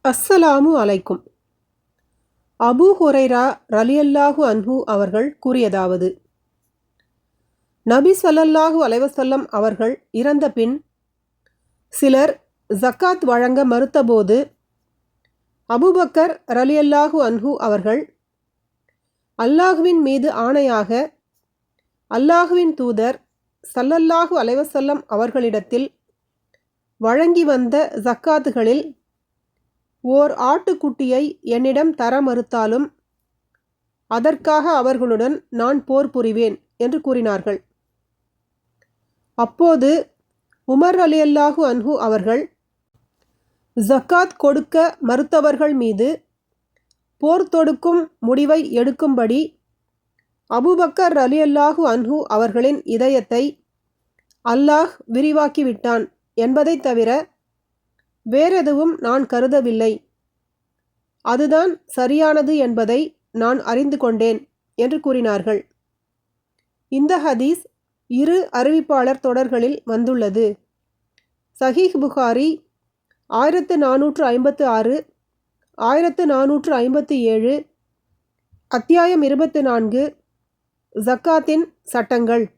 அஸ்ஸலாமு அலைக்கும். அபூ ஹுரைரா ரலியல்லாஹு அன்ஹு அவர்கள் கூறியதாவது, நபி ஸல்லல்லாஹு அலைஹி வஸல்லம் அவர்கள் இறந்த பின் சிலர் ஜக்காத் வழங்க மறுத்தபோது அபூபக்கர் ரலியல்லாஹு அன்ஹு அவர்கள், அல்லாஹுவின் மீது ஆணையாக அல்லாஹுவின் தூதர் ஸல்லல்லாஹு அலைஹி வஸல்லம் அவர்களிடத்தில் வழங்கி வந்த ஜக்காத்துகளில் ஓர் ஆட்டுக்குட்டியை என்னிடம் தர மறுத்தாலும் அதற்காக அவர்களுடன் நான் போர் புரிவேன் என்று கூறினார்கள். அப்போது உமர் ரலியல்லாஹு அன்ஹு அவர்கள், ஜக்காத் கொடுக்க மறுத்தவர்கள் மீது போர் தொடுக்கும் முடிவை எடுக்கும்படி அபூபக்கர் ரலியல்லாஹு அன்ஹு அவர்களின் இதயத்தை அல்லாஹ் விரிவாக்கிவிட்டான் என்பதைத் தவிர வேறெதுவும் நான் கருதவில்லை. அதுதான் சரியானது என்பதை நான் அறிந்து கொண்டேன் என்று கூறினார்கள். இந்த ஹதீஸ் இரு அறிவிப்பாளர் தொடர்களில் வந்துள்ளது. சஹீஹ் புகாரி 1456, 1457, அத்தியாயம் 24, ஜக்காத்தின் சட்டங்கள்.